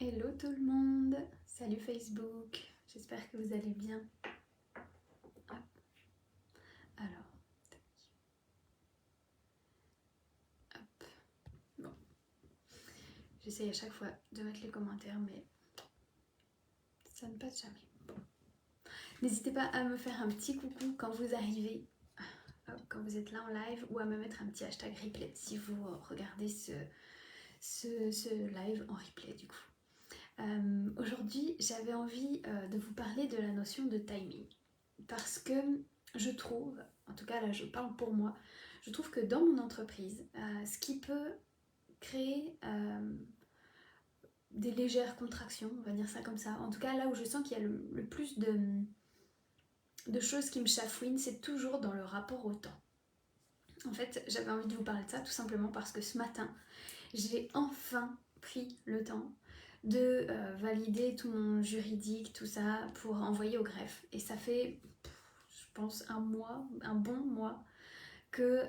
Hello tout le monde, salut Facebook, j'espère que vous allez bien. Hop. Alors, hop. Bon, j'essaye à chaque fois de mettre les commentaires, mais ça ne passe jamais. Bon. N'hésitez pas à me faire un petit coucou quand vous arrivez, hop, quand vous êtes là en live, ou à me mettre un petit hashtag replay si vous regardez ce live en replay du coup. Aujourd'hui, j'avais envie de vous parler de la notion de timing. Parce que je trouve, en tout cas là je parle pour moi, je trouve que dans mon entreprise, ce qui peut créer des légères contractions, on va dire ça comme ça, en tout cas là où je sens qu'il y a le plus de choses qui me chafouinent, c'est toujours dans le rapport au temps. En fait, j'avais envie de vous parler de ça tout simplement parce que ce matin, j'ai enfin pris le temps de valider tout mon juridique, tout ça, pour envoyer au greffe. Et ça fait, je pense, un bon mois que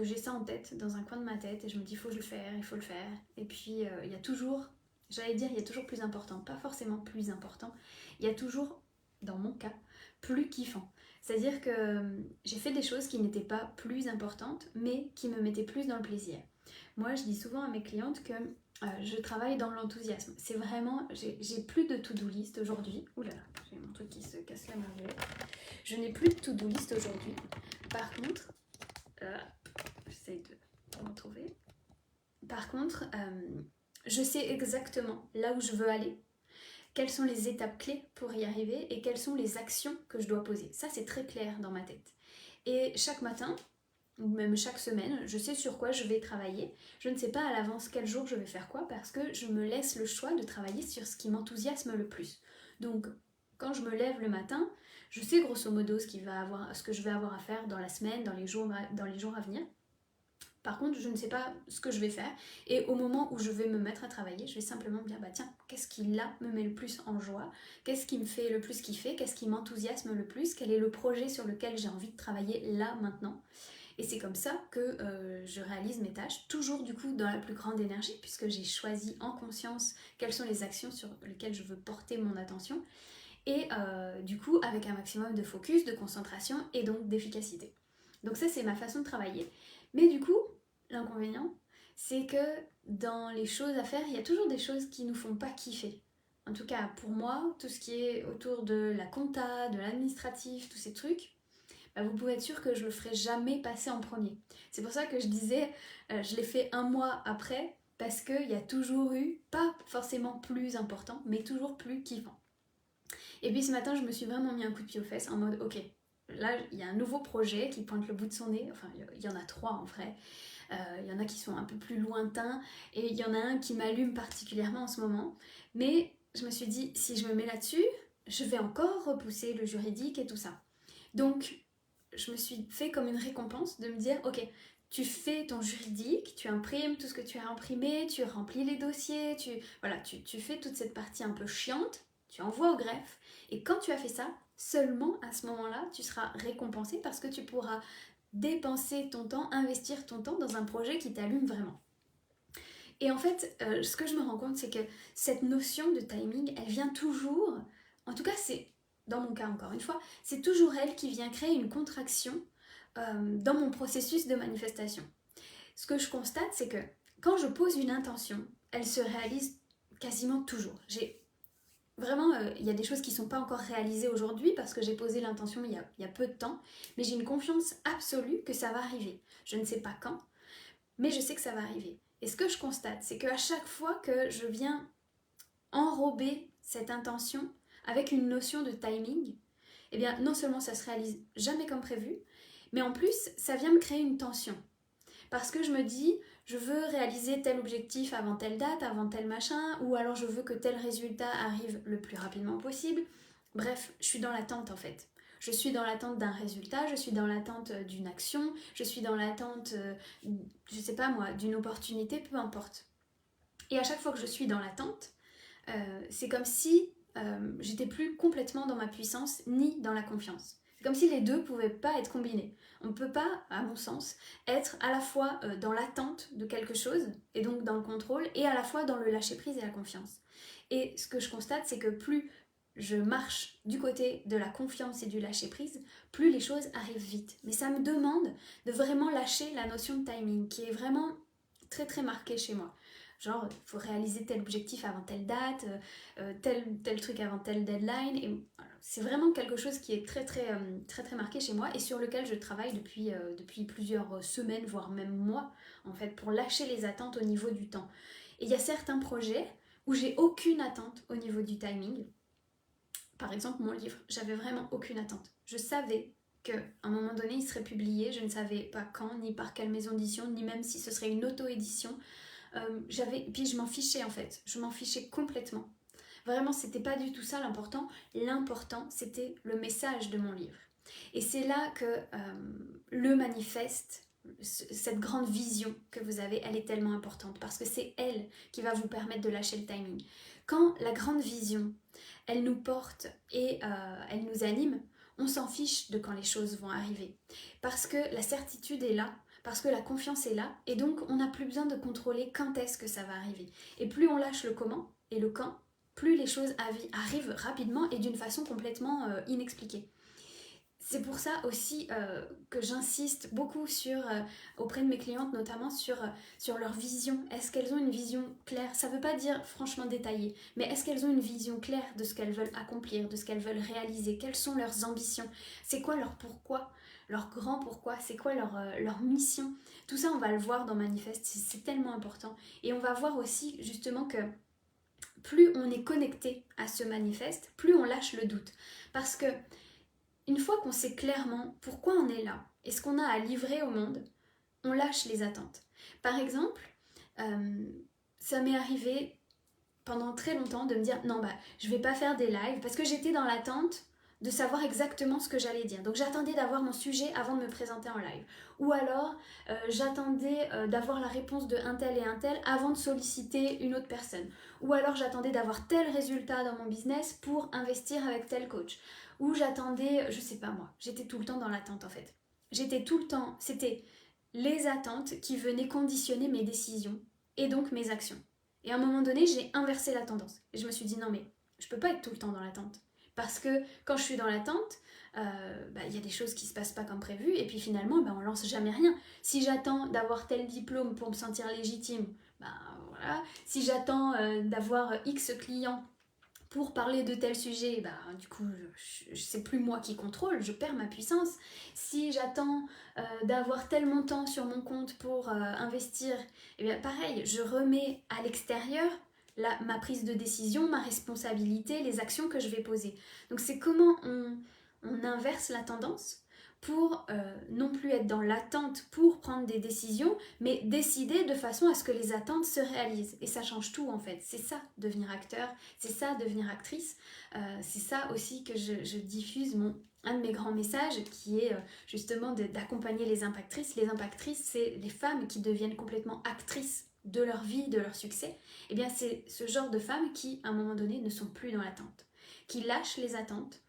j'ai ça en tête, dans un coin de ma tête, et je me dis, il faut le faire, il faut le faire. Et puis, il y a toujours, j'allais dire, il y a toujours plus important, pas forcément plus important, il y a toujours, dans mon cas, plus kiffant. C'est-à-dire que j'ai fait des choses qui n'étaient pas plus importantes, mais qui me mettaient plus dans le plaisir. Moi, je dis souvent à mes clientes que je travaille dans l'enthousiasme. C'est vraiment, j'ai plus de to-do list aujourd'hui. Ouh là là, j'ai mon truc qui se casse la merveille. Je n'ai plus de to-do list aujourd'hui. Par contre, j'essaye de me retrouver. Par contre, je sais exactement là où je veux aller, quelles sont les étapes clés pour y arriver et quelles sont les actions que je dois poser. Ça, c'est très clair dans ma tête. Et chaque matin, ou même chaque semaine, je sais sur quoi je vais travailler. Je ne sais pas à l'avance quel jour je vais faire quoi parce que je me laisse le choix de travailler sur ce qui m'enthousiasme le plus. Donc, quand je me lève le matin, je sais grosso modo ce que je vais avoir à faire dans la semaine, dans les jours à venir. Par contre, je ne sais pas ce que je vais faire et au moment où je vais me mettre à travailler, je vais simplement me dire bah tiens, qu'est-ce qui là me met le plus en joie? Qu'est-ce qui me fait le plus kiffer? Qu'est-ce qui m'enthousiasme le plus? Quel est le projet sur lequel j'ai envie de travailler là maintenant? Et c'est comme ça que je réalise mes tâches, toujours du coup dans la plus grande énergie, puisque j'ai choisi en conscience quelles sont les actions sur lesquelles je veux porter mon attention, et du coup avec un maximum de focus, de concentration et donc d'efficacité. Donc ça c'est ma façon de travailler. Mais du coup, l'inconvénient, c'est que dans les choses à faire, il y a toujours des choses qui nous font pas kiffer. En tout cas pour moi, tout ce qui est autour de la compta, de l'administratif, tous ces trucs, vous pouvez être sûr que je le ferai jamais passer en premier. C'est pour ça que je disais, je l'ai fait un mois après, parce qu'il y a toujours eu, pas forcément plus important, mais toujours plus kiffant. Et puis ce matin, je me suis vraiment mis un coup de pied aux fesses en mode, ok, là, il y a un nouveau projet qui pointe le bout de son nez, enfin, il y en a 3 en vrai. Il y en a qui sont un peu plus lointains, et il y en a un qui m'allume particulièrement en ce moment. Mais je me suis dit, si je me mets là-dessus, je vais encore repousser le juridique et tout ça. Donc, je me suis fait comme une récompense de me dire, ok, tu fais ton juridique, tu imprimes tout ce que tu as imprimé, tu remplis les dossiers, tu fais toute cette partie un peu chiante, tu envoies au greffe, et quand tu as fait ça, seulement à ce moment-là, tu seras récompensé parce que tu pourras dépenser ton temps, investir ton temps dans un projet qui t'allume vraiment. Et en fait, ce que je me rends compte, c'est que cette notion de timing, elle vient toujours, en tout cas c'est, dans mon cas encore une fois, c'est toujours elle qui vient créer une contraction dans mon processus de manifestation. Ce que je constate, c'est que quand je pose une intention, elle se réalise quasiment toujours. Vraiment, il y a des choses qui ne sont pas encore réalisées aujourd'hui parce que j'ai posé l'intention il y a peu de temps, mais j'ai une confiance absolue que ça va arriver. Je ne sais pas quand, mais je sais que ça va arriver. Et ce que je constate, c'est qu'à chaque fois que je viens enrober cette intention avec une notion de timing, eh bien non seulement ça se réalise jamais comme prévu, mais en plus ça vient me créer une tension. Parce que je me dis, je veux réaliser tel objectif avant telle date, avant tel machin, ou alors je veux que tel résultat arrive le plus rapidement possible. Bref, je suis dans l'attente en fait. Je suis dans l'attente d'un résultat, je suis dans l'attente d'une action, je suis dans l'attente, je sais pas moi, d'une opportunité, peu importe. Et à chaque fois que je suis dans l'attente, c'est comme si j'étais plus complètement dans ma puissance ni dans la confiance. C'est comme si les deux ne pouvaient pas être combinés. On ne peut pas, à mon sens, être à la fois dans l'attente de quelque chose, et donc dans le contrôle, et à la fois dans le lâcher-prise et la confiance. Et ce que je constate, c'est que plus je marche du côté de la confiance et du lâcher-prise, plus les choses arrivent vite. Mais ça me demande de vraiment lâcher la notion de timing, qui est vraiment très très marquée chez moi. Genre, il faut réaliser tel objectif avant telle date, tel truc avant telle deadline. Et voilà, c'est vraiment quelque chose qui est très marqué chez moi et sur lequel je travaille depuis plusieurs semaines, voire même mois, en fait, pour lâcher les attentes au niveau du temps. Et il y a certains projets où j'ai aucune attente au niveau du timing. Par exemple, mon livre, j'avais vraiment aucune attente. Je savais qu'à un moment donné, il serait publié. Je ne savais pas quand, ni par quelle maison d'édition, ni même si ce serait une auto-édition. Puis je m'en fichais en fait. Je m'en fichais complètement. Vraiment, c'était pas du tout ça l'important. L'important, c'était le message de mon livre. Et c'est là que le manifeste, cette grande vision que vous avez, elle est tellement importante parce que c'est elle qui va vous permettre de lâcher le timing. Quand la grande vision, elle nous porte et elle nous anime, on s'en fiche de quand les choses vont arriver. Parce que la certitude est là, parce que la confiance est là, et donc on n'a plus besoin de contrôler quand est-ce que ça va arriver. Et plus on lâche le comment et le quand, plus les choses arrivent rapidement et d'une façon complètement inexpliquée. C'est pour ça aussi que j'insiste beaucoup auprès de mes clientes, notamment sur leur vision. Est-ce qu'elles ont une vision claire? Ça ne veut pas dire franchement détaillée, mais est-ce qu'elles ont une vision claire de ce qu'elles veulent accomplir, de ce qu'elles veulent réaliser? Quelles sont leurs ambitions? C'est quoi leur pourquoi? Leur grand pourquoi? C'est quoi leur mission? Tout ça, on va le voir dans Manifeste, c'est tellement important. Et on va voir aussi justement que plus on est connecté à ce manifeste, plus on lâche le doute. Parce que une fois qu'on sait clairement pourquoi on est là et ce qu'on a à livrer au monde, on lâche les attentes. Par exemple, ça m'est arrivé pendant très longtemps de me dire non, je vais pas faire des lives parce que j'étais dans l'attente de savoir exactement ce que j'allais dire. Donc j'attendais d'avoir mon sujet avant de me présenter en live. Ou alors j'attendais d'avoir la réponse de un tel et un tel avant de solliciter une autre personne. Ou alors j'attendais d'avoir tel résultat dans mon business pour investir avec tel coach. Ou j'attendais, je sais pas moi, j'étais tout le temps dans l'attente en fait. J'étais tout le temps, c'était les attentes qui venaient conditionner mes décisions et donc mes actions. Et à un moment donné, j'ai inversé la tendance. Et je me suis dit non mais je peux pas être tout le temps dans l'attente. Parce que quand je suis dans l'attente, y a des choses qui se passent pas comme prévu et puis finalement on lance jamais rien. Si j'attends d'avoir tel diplôme pour me sentir légitime, voilà. Si j'attends d'avoir X clients pour parler de tel sujet, du coup, c'est plus moi qui contrôle, je perds ma puissance. Si j'attends d'avoir tel montant sur mon compte pour investir, pareil, je remets à l'extérieur ma prise de décision, ma responsabilité, les actions que je vais poser. Donc c'est comment on inverse la tendance pour non plus être dans l'attente pour prendre des décisions, mais décider de façon à ce que les attentes se réalisent. Et ça change tout en fait. C'est ça, devenir acteur, c'est ça, devenir actrice. C'est ça aussi que je diffuse, un de mes grands messages qui est justement d'accompagner les impactrices. Les impactrices, c'est les femmes qui deviennent complètement actrices de leur vie, de leur succès. Et bien c'est ce genre de femmes qui, à un moment donné, ne sont plus dans l'attente, qui lâchent les attentes,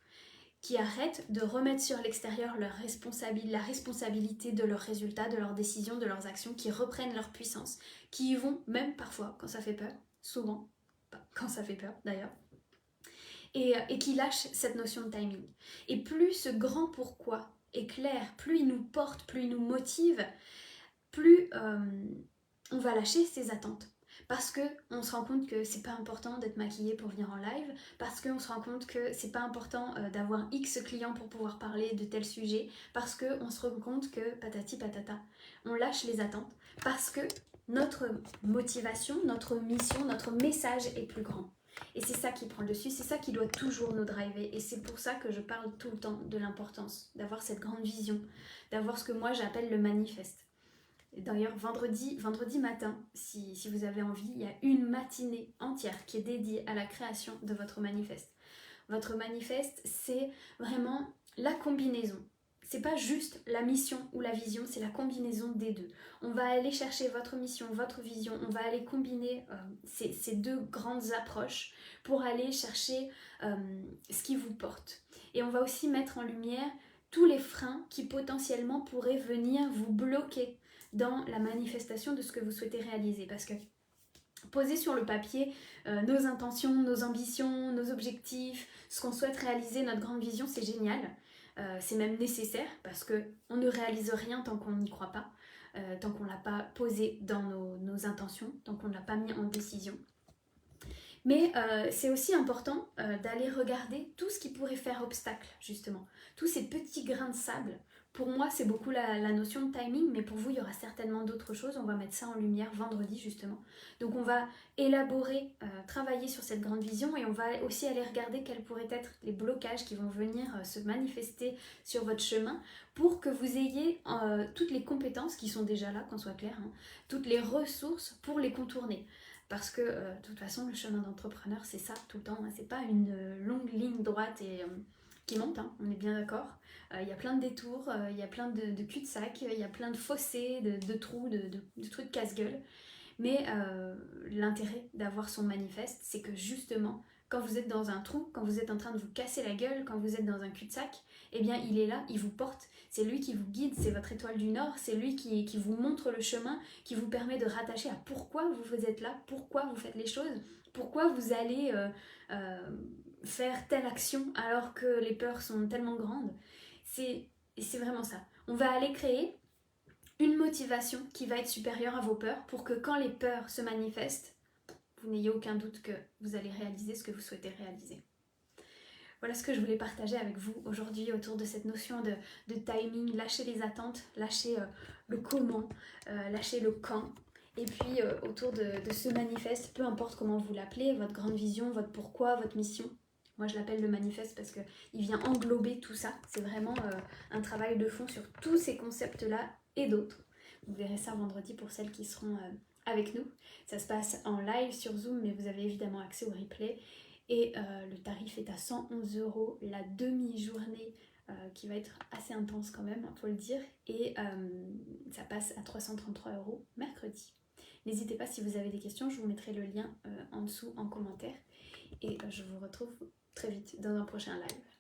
qui arrêtent de remettre sur l'extérieur la responsabilité de leurs résultats, de leurs décisions, de leurs actions, qui reprennent leur puissance, qui y vont même parfois quand ça fait peur, souvent, pas quand ça fait peur d'ailleurs, et qui lâchent cette notion de timing. Et plus ce grand pourquoi est clair, plus il nous porte, plus il nous motive, plus on va lâcher ses attentes. Parce qu'on se rend compte que c'est pas important d'être maquillée pour venir en live, parce qu'on se rend compte que c'est pas important d'avoir X clients pour pouvoir parler de tel sujet, parce qu'on se rend compte que patati patata, on lâche les attentes, parce que notre motivation, notre mission, notre message est plus grand. Et c'est ça qui prend le dessus, c'est ça qui doit toujours nous driver. Et c'est pour ça que je parle tout le temps de l'importance d'avoir cette grande vision, d'avoir ce que moi j'appelle le manifeste. D'ailleurs, vendredi matin, si vous avez envie, il y a une matinée entière qui est dédiée à la création de votre manifeste. Votre manifeste, c'est vraiment la combinaison. C'est pas juste la mission ou la vision, c'est la combinaison des deux. On va aller chercher votre mission, votre vision, on va aller combiner ces deux grandes approches pour aller chercher ce qui vous porte. Et on va aussi mettre en lumière tous les freins qui potentiellement pourraient venir vous bloquer dans la manifestation de ce que vous souhaitez réaliser. Parce que poser sur le papier nos intentions, nos ambitions, nos objectifs, ce qu'on souhaite réaliser, notre grande vision, c'est génial. C'est même nécessaire parce qu'on ne réalise rien tant qu'on n'y croit pas, tant qu'on ne l'a pas posé dans nos intentions, tant qu'on ne l'a pas mis en décision. Mais c'est aussi important d'aller regarder tout ce qui pourrait faire obstacle, justement. Tous ces petits grains de sable. Pour moi, c'est beaucoup la notion de timing, mais pour vous, il y aura certainement d'autres choses. On va mettre ça en lumière vendredi, justement. Donc on va élaborer, travailler sur cette grande vision et on va aussi aller regarder quels pourraient être les blocages qui vont venir se manifester sur votre chemin pour que vous ayez toutes les compétences qui sont déjà là, qu'on soit clair, hein, toutes les ressources pour les contourner. Parce que de toute façon, le chemin d'entrepreneur, c'est ça tout le temps. Hein. C'est pas une longue ligne droite et qui monte, hein, on est bien d'accord. Il y a plein de détours, il y a plein de cul-de-sac, il y a plein de fossés, de trous, de trucs casse-gueule. Mais l'intérêt d'avoir son manifeste, c'est que justement, quand vous êtes dans un trou, quand vous êtes en train de vous casser la gueule, quand vous êtes dans un cul-de-sac, eh bien il est là, il vous porte, c'est lui qui vous guide, c'est votre étoile du Nord, c'est lui qui vous montre le chemin, qui vous permet de rattacher à pourquoi vous êtes là, pourquoi vous faites les choses, pourquoi vous allez faire telle action alors que les peurs sont tellement grandes. C'est vraiment ça. On va aller créer une motivation qui va être supérieure à vos peurs pour que quand les peurs se manifestent, vous n'ayez aucun doute que vous allez réaliser ce que vous souhaitez réaliser. Voilà ce que je voulais partager avec vous aujourd'hui autour de cette notion de timing, lâcher les attentes, lâcher le comment, lâcher le quand. Et puis autour de ce manifeste, peu importe comment vous l'appelez, votre grande vision, votre pourquoi, votre mission. Moi je l'appelle le manifeste parce qu'il vient englober tout ça. C'est vraiment un travail de fond sur tous ces concepts-là et d'autres. Vous verrez ça vendredi pour celles qui seront avec nous. Ça se passe en live sur Zoom, mais vous avez évidemment accès au replay. Et le tarif est à 111 € la demi-journée qui va être assez intense quand même, faut le dire. Et ça passe à 333 € mercredi. N'hésitez pas si vous avez des questions, je vous mettrai le lien en dessous en commentaire. Et je vous retrouve très vite dans un prochain live.